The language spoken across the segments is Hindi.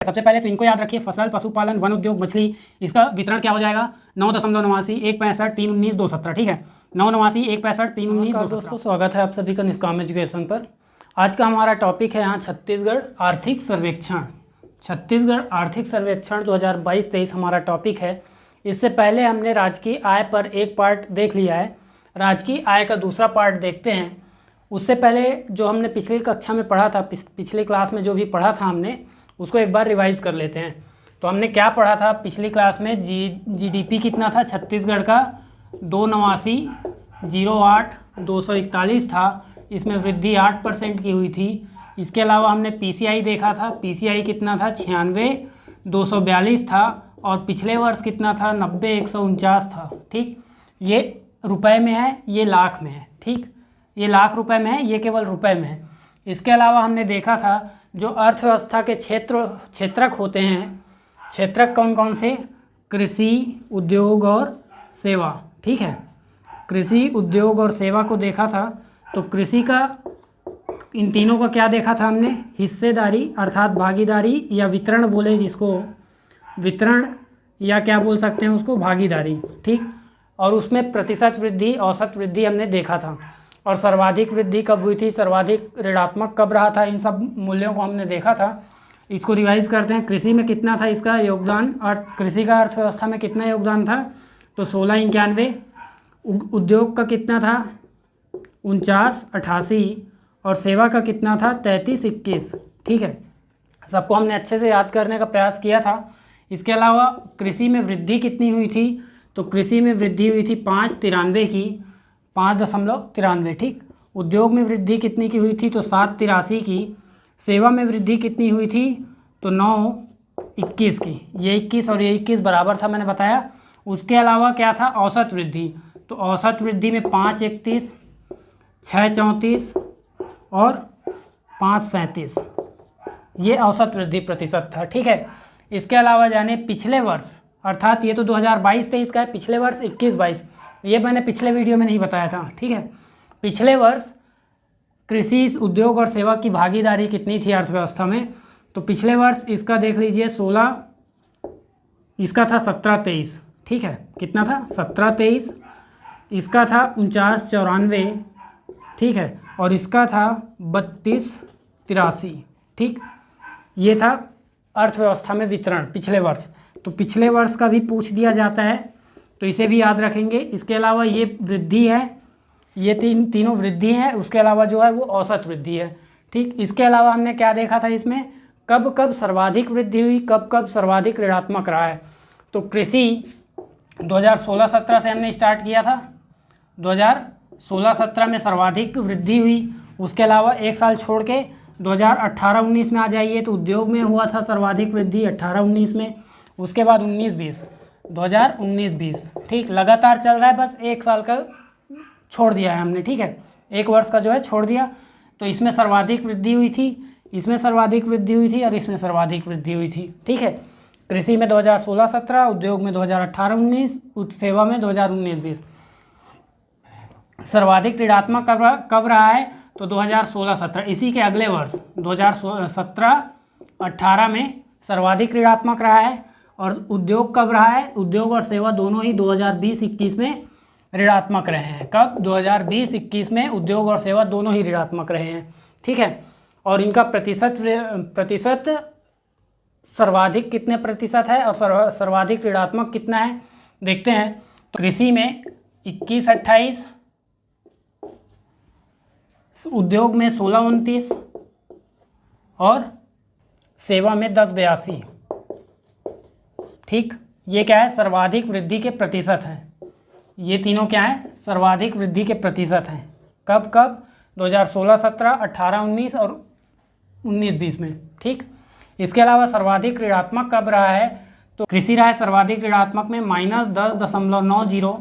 सबसे पहले तो इनको याद रखिए, फसल, पशुपालन, वन उद्योग, मछली, इसका वितरण क्या हो जाएगा 9.89, 165, 319, 217। ठीक है, 989, 165, 319, 217। दोस्तों स्वागत है आप सभी का निष्काम एजुकेशन पर। आज का हमारा टॉपिक है यहाँ छत्तीसगढ़ आर्थिक सर्वेक्षण। छत्तीसगढ़ आर्थिक सर्वेक्षण 2022-23 हमारा टॉपिक है। इससे पहले हमने राजकीय आय पर एक पार्ट देख लिया है, राजकीय आय का दूसरा पार्ट देखते हैं। उससे पहले जो हमने पिछली कक्षा में पढ़ा था, पिछली क्लास में जो भी पढ़ा था हमने, उसको एक बार रिवाइज कर लेते हैं। तो हमने क्या पढ़ा था पिछली क्लास में, जीडीपी कितना था छत्तीसगढ़ का 289,08,241 था। इसमें वृद्धि 8% की हुई थी। इसके अलावा हमने पीसीआई देखा था, पीसीआई कितना था 96,242 था। और पिछले वर्ष कितना था 90,149 था। ठीक, ये रुपए में है, ये लाख में है। ठीक, ये लाख रुपए में है, ये केवल रुपए में है। इसके अलावा हमने देखा था जो अर्थव्यवस्था के क्षेत्रक होते हैं, क्षेत्रक कौन कौन से, कृषि, उद्योग और सेवा। ठीक है, कृषि, उद्योग और सेवा को देखा था। तो कृषि का, इन तीनों का क्या देखा था हमने, हिस्सेदारी अर्थात भागीदारी या वितरण बोले जिसको, वितरण या क्या बोल सकते हैं उसको, भागीदारी। ठीक, और उसमें प्रतिशत वृद्धि, औसत वृद्धि हमने देखा था। और सर्वाधिक वृद्धि कब हुई थी, सर्वाधिक ऋणात्मक कब रहा था, इन सब मूल्यों को हमने देखा था। इसको रिवाइज करते हैं। कृषि में कितना था इसका योगदान, और कृषि का अर्थव्यवस्था में कितना योगदान था, तो 1691। उद्योग का कितना था 49,88 और सेवा का कितना था 33,21। ठीक है, सबको हमने अच्छे से याद करने का प्रयास किया था। इसके अलावा कृषि में वृद्धि कितनी हुई थी, तो कृषि में वृद्धि हुई थी 593 की, 5.93। ठीक, उद्योग में वृद्धि कितनी की हुई थी, तो 783 की। सेवा में वृद्धि कितनी हुई थी, तो 921 की। ये 21 और ये 21 बराबर था, मैंने बताया। उसके अलावा क्या था, औसत वृद्धि। तो औसत वृद्धि में 531, 634 और 537, ये औसत वृद्धि प्रतिशत था। ठीक है, इसके अलावा जाने पिछले वर्ष, अर्थात ये तो 2022-23 का है, पिछले वर्ष 21-22, ये मैंने पिछले वीडियो में नहीं बताया था। ठीक है, पिछले वर्ष कृषि, उद्योग और सेवा की भागीदारी कितनी थी अर्थव्यवस्था में, तो पिछले वर्ष इसका देख लीजिए 16, इसका था 17-23। ठीक है, कितना था 17-23, इसका था 49-94। ठीक है, और इसका था 32-83। ठीक, ये था अर्थव्यवस्था में वितरण पिछले वर्ष। तो पिछले वर्ष का भी पूछ दिया जाता है, तो इसे भी याद रखेंगे। इसके अलावा ये वृद्धि है, ये तीनों वृद्धि है। उसके अलावा जो है वो औसत वृद्धि है। ठीक, इसके अलावा हमने क्या देखा था इसमें, कब कब सर्वाधिक वृद्धि हुई, कब कब सर्वाधिक ऋणात्मक रहा है। तो कृषि 2016-17 से हमने स्टार्ट किया था, 2016-17 में सर्वाधिक वृद्धि हुई। उसके अलावा एक साल छोड़ के 2018-19 में आ जाइए, तो उद्योग में हुआ था सर्वाधिक वृद्धि 18-19 में। उसके बाद 19-20, 2019-20। ठीक, लगातार चल रहा है, बस एक साल का छोड़ दिया है हमने। ठीक है, एक वर्ष का जो है छोड़ दिया। तो इसमें सर्वाधिक वृद्धि हुई थी, इसमें सर्वाधिक वृद्धि हुई थी और इसमें सर्वाधिक वृद्धि हुई थी। ठीक है, कृषि में 2016-17, उद्योग में 2018-19, सेवा में 2019-20। सर्वाधिक ऋणात्मक कब रहा है, तो 2016-17। इसी के अगले वर्ष 2017-18 में सर्वाधिक ऋणात्मक रहा है। और उद्योग कब रहा है, उद्योग और सेवा दोनों ही 2020-21 में ऋणात्मक रहे हैं। कब, 2020-21 में उद्योग और सेवा दोनों ही ऋणात्मक रहे हैं। ठीक है, और इनका प्रतिशत सर्वाधिक कितने प्रतिशत है और सर्वाधिक ऋणात्मक कितना है, देखते हैं। तो कृषि में 21-28, उद्योग में 16-29 और सेवा में 10-82। ठीक, ये क्या है, सर्वाधिक वृद्धि के प्रतिशत हैं। ये तीनों क्या है, सर्वाधिक वृद्धि के प्रतिशत हैं। कब कब, 2016-17, 18-19 और 19-20 में। ठीक, इसके अलावा सर्वाधिक ऋणात्मक कब रहा है, तो कृषि रहा है सर्वाधिक ऋणात्मक में -10.90।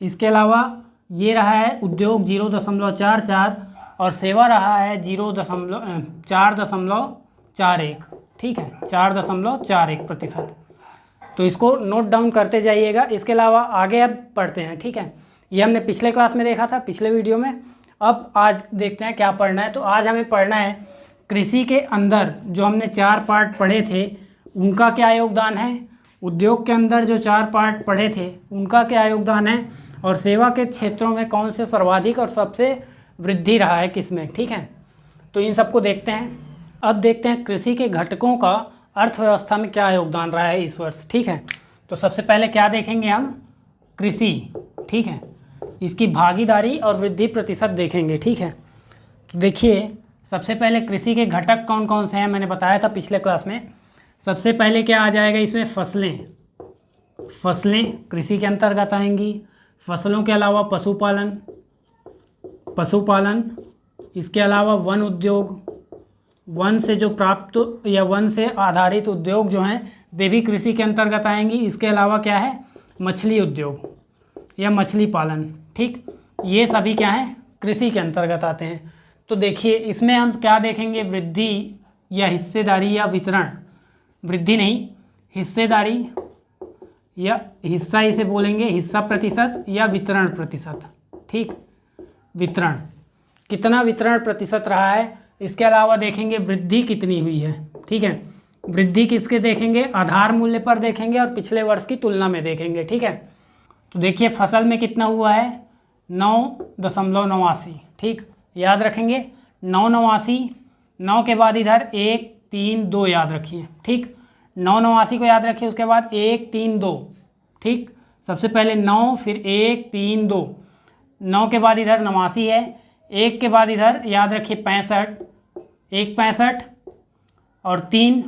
इसके अलावा ये रहा है उद्योग 0.44 और सेवा रहा है 4.41। ठीक है, 4.41%। तो इसको नोट डाउन करते जाइएगा। इसके अलावा आगे अब पढ़ते हैं। ठीक है, ये हमने पिछले क्लास में देखा था, पिछले वीडियो में। अब आज देखते हैं क्या पढ़ना है। तो आज हमें पढ़ना है कृषि के अंदर जो हमने 4 पार्ट पढ़े थे, उनका क्या योगदान है, उद्योग के अंदर जो 4 पार्ट पढ़े थे उनका क्या योगदान है, और सेवा के क्षेत्रों में कौन से सर्वाधिक और सबसे वृद्धि रहा है किसमें। ठीक है, तो इन सबको देखते हैं। अब देखते हैं कृषि के घटकों का अर्थव्यवस्था में क्या योगदान रहा है इस वर्ष। ठीक है, तो सबसे पहले क्या देखेंगे हम, कृषि। ठीक है, इसकी भागीदारी और वृद्धि प्रतिशत देखेंगे। ठीक है, तो देखिए सबसे पहले कृषि के घटक कौन कौन से हैं, मैंने बताया था पिछले क्लास में। सबसे पहले क्या आ जाएगा इसमें, फसलें। फसलें कृषि के अंतर्गत आएंगी। फसलों के अलावा पशुपालन, इसके अलावा वन उद्योग, वन से जो प्राप्त या वन से आधारित उद्योग जो हैं वे भी कृषि के अंतर्गत आएंगी। इसके अलावा क्या है, मछली उद्योग या मछली पालन। ठीक, ये सभी क्या है, कृषि के अंतर्गत आते हैं। तो देखिए इसमें हम क्या देखेंगे, वृद्धि या हिस्सेदारी या वितरण, वृद्धि नहीं हिस्सेदारी या हिस्सा इसे बोलेंगे, हिस्सा प्रतिशत या वितरण प्रतिशत। ठीक, वितरण कितना वितरण प्रतिशत रहा है। इसके अलावा देखेंगे वृद्धि कितनी हुई है। ठीक है, वृद्धि किसके देखेंगे, आधार मूल्य पर देखेंगे और पिछले वर्ष की तुलना में देखेंगे। ठीक है, तो देखिए फसल में कितना हुआ है, 9.89। ठीक, याद रखेंगे 9.89, 9 के बाद इधर 1 3 2 याद रखिए। ठीक, 9.89 को याद रखिए, उसके बाद 1 3 2। ठीक, सबसे पहले 9 फिर 1 3 2, 9 के बाद इधर 89 है, 1 के बाद इधर याद रखिए 65, 1 65 और 3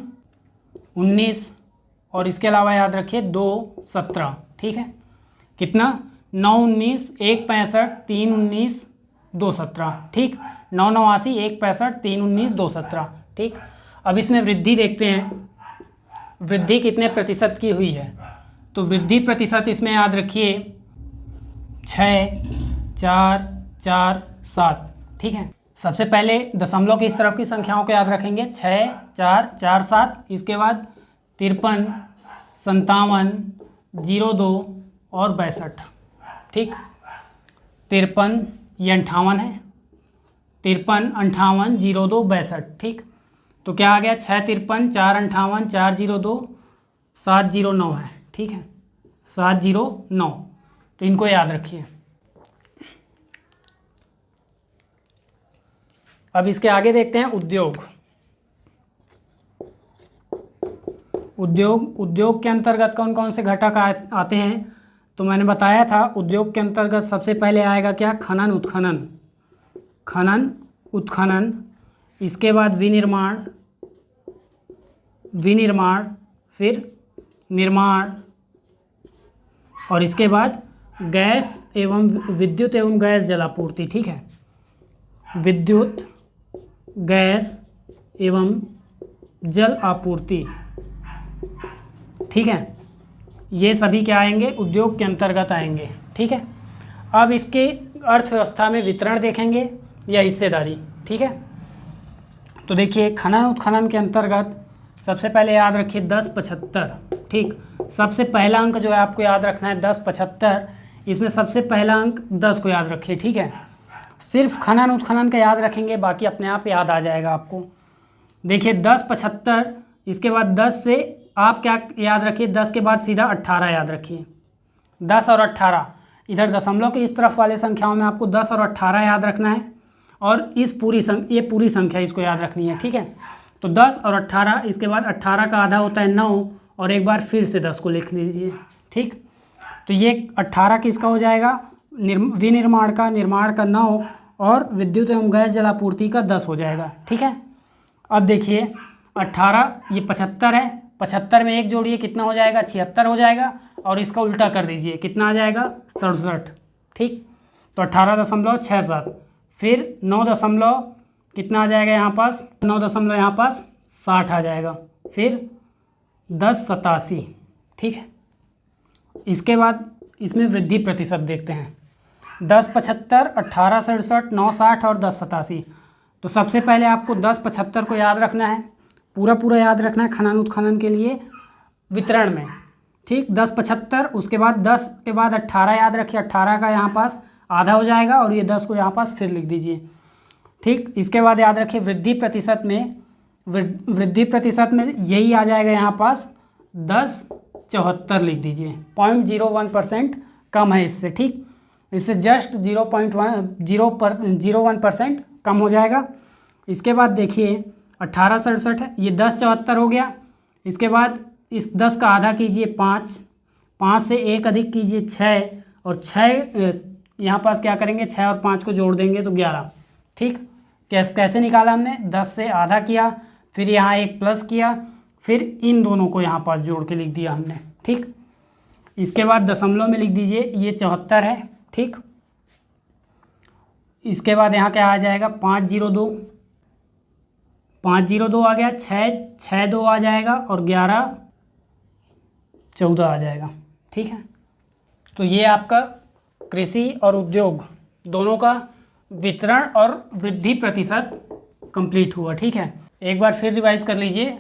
19 और इसके अलावा याद रखिए 2 17। ठीक है, कितना 9 19 1 65 3 19 2 17। ठीक, 9.89 1 65 3 19 2 17। ठीक, अब इसमें वृद्धि देखते हैं, वृद्धि कितने प्रतिशत की हुई है। तो वृद्धि प्रतिशत इसमें याद रखिए 6 4 4 7। ठीक है, सबसे पहले दशमलव की इस तरफ की संख्याओं को याद रखेंगे, 6 4 4 7। इसके बाद 53 57 02 और 62। ठीक, 53 ये 58 है, 53 58 02 62। ठीक, तो क्या आ गया, 6 53 4 58 4 02 709 है। ठीक है, 709, तो इनको याद रखिए। अब इसके आगे देखते हैं उद्योग। उद्योग के अंतर्गत कौन कौन से घटक आते हैं, तो मैंने बताया था उद्योग के अंतर्गत सबसे पहले आएगा क्या, खनन उत्खनन। इसके बाद विनिर्माण, फिर निर्माण, और इसके बाद गैस एवं विद्युत एवं गैस जलापूर्ति। ठीक है, विद्युत गैस एवं जल आपूर्ति। ठीक है, ये सभी क्या आएंगे, उद्योग के अंतर्गत आएंगे। ठीक है, अब इसके अर्थव्यवस्था में वितरण देखेंगे या हिस्सेदारी। ठीक है, तो देखिए खनन उत्खनन के अंतर्गत सबसे पहले याद रखिए 10.75। ठीक, सबसे पहला अंक जो है आपको याद रखना है 10.75। इसमें सबसे पहला अंक 10 को याद रखिए। ठीक है, सिर्फ खनन उत्खनन का याद रखेंगे, बाकी अपने आप याद आ जाएगा आपको। देखिए 10.75, इसके बाद 10 से आप क्या याद रखिए, 10 के बाद सीधा 18 याद रखिए। 10 और 18 इधर दशमलव के इस तरफ वाले संख्याओं में आपको 10 और 18 याद रखना है, और इस ये पूरी संख्या इसको याद रखनी है। ठीक है, तो 10 और 18, इसके बाद 18 का आधा होता है 9, और एक बार फिर से 10 को लिख लीजिए। ठीक, तो ये 18 किसका हो जाएगा, विनिर्माण का, निर्माण का 9 और विद्युत एवं गैस जलापूर्ति का 10 हो जाएगा। ठीक है, अब देखिए 18 ये 75 है, 75 में 1 जोड़िए कितना हो जाएगा, 76 हो जाएगा, और इसका उल्टा कर दीजिए कितना आ जाएगा, 67। ठीक, तो 18.67, फिर 9 कितना आ जाएगा यहाँ पास, 9 यहाँ पास 60 आ जाएगा, फिर 10.87। ठीक है, इसके बाद इसमें वृद्धि प्रतिशत देखते हैं, 10.75 18.67 9.60 और 10.87। तो सबसे पहले आपको 10.75 को याद रखना है, पूरा याद रखना है खनन उत्खनन के लिए वितरण में। ठीक, 10.75, उसके बाद 10 के बाद 18 याद रखिए, 18 का यहाँ पास आधा हो जाएगा, और ये 10 को यहाँ पास फिर लिख दीजिए। ठीक, इसके बाद याद रखिए वृद्धि प्रतिशत में वृद्धि प्रतिशत में यही आ जाएगा यहाँ पास 10.74 लिख दीजिए, 0.01% कम है इससे, ठीक, इससे जस्ट 0.01% कम हो जाएगा। इसके बाद देखिए 1867 है, ये 10.74 हो गया। इसके बाद इस 10 का आधा कीजिए 5, 5 से 1 अधिक कीजिए 6, और 6 यहाँ पास क्या करेंगे, 6 और 5 को जोड़ देंगे तो 11, ठीक। कैसे निकाला हमने, 10 से आधा किया, फिर यहाँ 1 प्लस किया, फिर इन दोनों को यहाँ पास जोड़ के लिख दिया हमने, ठीक। इसके बाद दशमलव में लिख दीजिए, ये 74 है, ठीक। इसके बाद यहाँ क्या आ जाएगा, 502 आ गया, 662 आ जाएगा, और 1114 आ जाएगा, ठीक है। तो ये आपका कृषि और उद्योग दोनों का वितरण और वृद्धि प्रतिशत कंप्लीट हुआ, ठीक है। एक बार फिर रिवाइज कर लीजिए,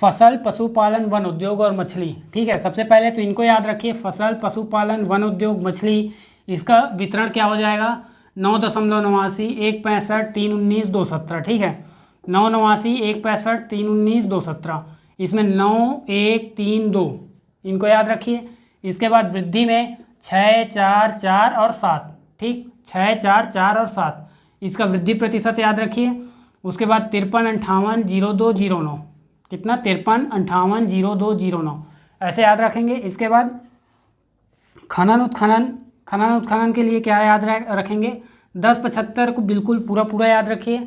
फसल, पशुपालन, वन उद्योग और मछली, ठीक है। सबसे पहले तो इनको याद रखिए, फसल, पशुपालन, वन उद्योग, मछली, इसका वितरण क्या हो जाएगा, 9.89, 1.65, 3.19, 2.17, ठीक है। 9.89, 1.65, 3.19, 2.17, इसमें 9, 1, 3, 2 इनको याद रखिए। इसके बाद वृद्धि में 6, 4, 4 और 7, ठीक, 6, 4, 4 और 7, इसका वृद्धि प्रतिशत याद रखिए। उसके बाद 53, 58, 02, 09, कितना, 53, 58, 02, 09, ऐसे याद रखेंगे। इसके बाद खनन उत्खनन के लिए क्या याद रखेंगे, 10.75 को बिल्कुल पूरा याद रखिए,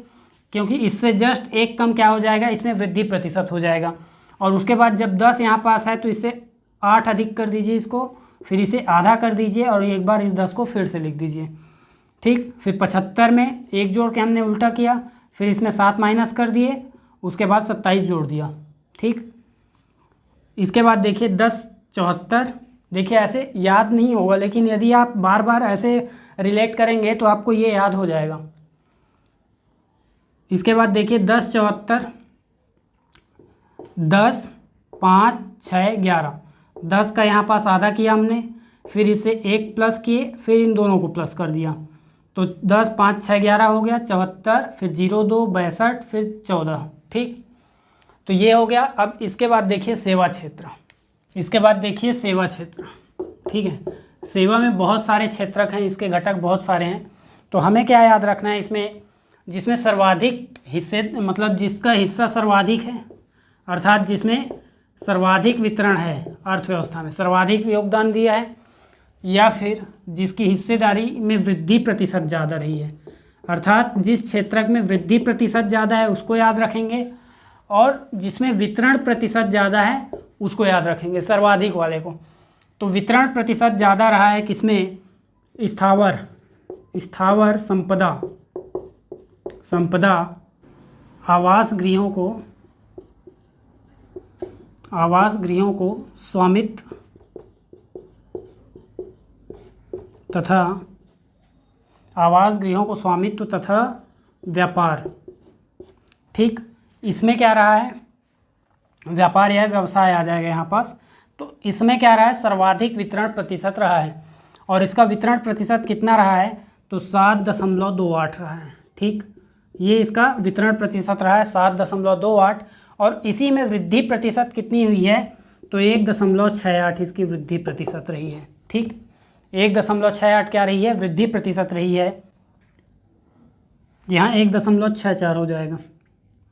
क्योंकि इससे जस्ट एक कम क्या हो जाएगा, इसमें वृद्धि प्रतिशत हो जाएगा। और उसके बाद जब 10 यहाँ पास है तो इससे 8 अधिक कर दीजिए इसको, फिर इसे आधा कर दीजिए, और एक बार इस 10 को फिर से लिख दीजिए, ठीक। फिर 75 में 1 जोड़ के हमने उल्टा किया, फिर इसमें 7 माइनस कर दिए, उसके बाद 27 जोड़ दिया, ठीक। इसके बाद देखिए 10.74, देखिए ऐसे याद नहीं होगा, लेकिन यदि आप बार बार ऐसे रिलेट करेंगे तो आपको ये याद हो जाएगा। इसके बाद देखिए 10.74, 10, 5, 6, 11, 10 का यहाँ पास आधा किया हमने, फिर इसे 1 प्लस किए, फिर इन दोनों को प्लस कर दिया, तो 10, 5, 6, 11 हो गया 74, फिर 02, 62, फिर 14, ठीक। तो ये हो गया। अब इसके बाद देखिए सेवा क्षेत्र, ठीक है। सेवा में बहुत सारे क्षेत्रक हैं, इसके घटक बहुत सारे हैं, तो हमें क्या याद रखना है इसमें, जिसमें सर्वाधिक हिस्से, मतलब जिसका हिस्सा सर्वाधिक है, अर्थात जिसमें सर्वाधिक वितरण है, अर्थव्यवस्था में सर्वाधिक योगदान दिया है, या फिर जिसकी हिस्सेदारी में वृद्धि प्रतिशत ज़्यादा रही है, अर्थात जिस क्षेत्रक में वृद्धि प्रतिशत ज़्यादा है उसको याद रखेंगे, और जिसमें वितरण प्रतिशत ज़्यादा है उसको याद रखेंगे, सर्वाधिक वाले को। तो वितरण प्रतिशत ज़्यादा रहा है किसमें, स्थावर संपदा, आवास गृहों को स्वामित्व तथा व्यापार, ठीक। इसमें क्या रहा है, व्यापार या व्यवसाय आ जाएगा यहाँ पास। तो इसमें क्या रहा है, सर्वाधिक वितरण प्रतिशत रहा है, और इसका वितरण प्रतिशत कितना रहा है, तो 7.28 रहा है, ठीक। ये इसका वितरण प्रतिशत रहा है 7.28, और इसी में वृद्धि प्रतिशत कितनी हुई है, तो 1.68 इसकी वृद्धि प्रतिशत रही है, ठीक। 1.68 क्या रही है, वृद्धि प्रतिशत रही है। यहाँ 1.64 हो जाएगा,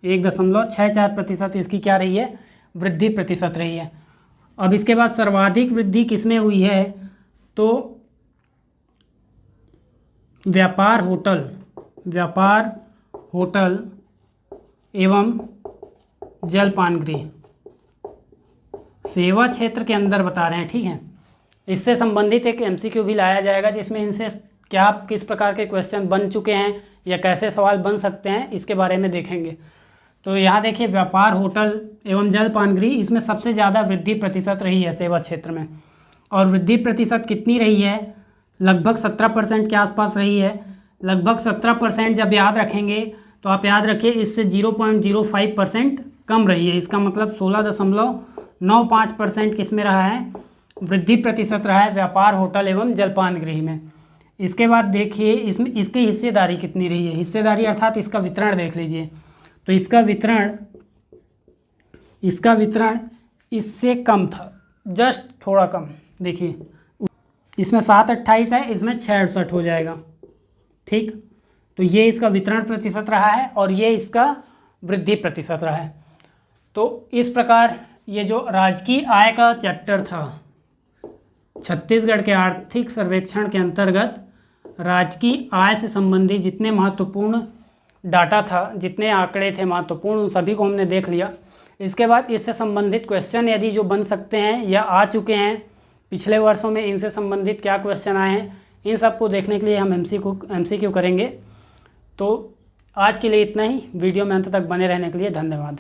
1.64% इसकी क्या रही है, वृद्धि प्रतिशत रही है। अब इसके बाद सर्वाधिक वृद्धि किसमें हुई है, तो व्यापार होटल एवं जलपान गृह, सेवा क्षेत्र के अंदर बता रहे हैं, ठीक है। इससे संबंधित एक MCQ भी लाया जाएगा, जिसमें इनसे क्या किस प्रकार के क्वेश्चन बन चुके हैं या कैसे सवाल बन सकते हैं, इसके बारे में देखेंगे। तो यहाँ देखिए व्यापार, होटल एवं जलपान गृह, इसमें सबसे ज़्यादा वृद्धि प्रतिशत रही है सेवा क्षेत्र में, और वृद्धि प्रतिशत कितनी रही है, लगभग 17% के आसपास रही है। लगभग 17% जब याद रखेंगे तो आप याद रखिए इससे 0.05% कम रही है, इसका मतलब 16.95% किस में रहा है, वृद्धि प्रतिशत रहा है व्यापार, होटल एवं जलपान गृह में। इसके बाद देखिए इसमें इसकी हिस्सेदारी कितनी रही है, हिस्सेदारी अर्थात इसका वितरण देख लीजिए, तो इसका वितरण इससे कम था, जस्ट थोड़ा कम। देखिए इसमें 7/28 है, इसमें 6/68 हो जाएगा। ठीक, तो ये इसका वितरण प्रतिशत रहा है और ये इसका वृद्धि प्रतिशत रहा है। तो इस प्रकार ये जो राजकीय आय का चैप्टर था, छत्तीसगढ़ के आर्थिक सर्वेक्षण के अंतर्गत राजकीय आय से संबंधित जितने महत्वपूर्ण डाटा था, जितने आंकड़े थे महत्वपूर्ण, उन सभी को हमने देख लिया। इसके बाद इससे संबंधित क्वेश्चन यदि जो बन सकते हैं या आ चुके हैं पिछले वर्षों में, इनसे संबंधित क्या क्वेश्चन आए हैं, इन सब को देखने के लिए हम MCQ करेंगे। तो आज के लिए इतना ही। वीडियो में अंत तक बने रहने के लिए धन्यवाद।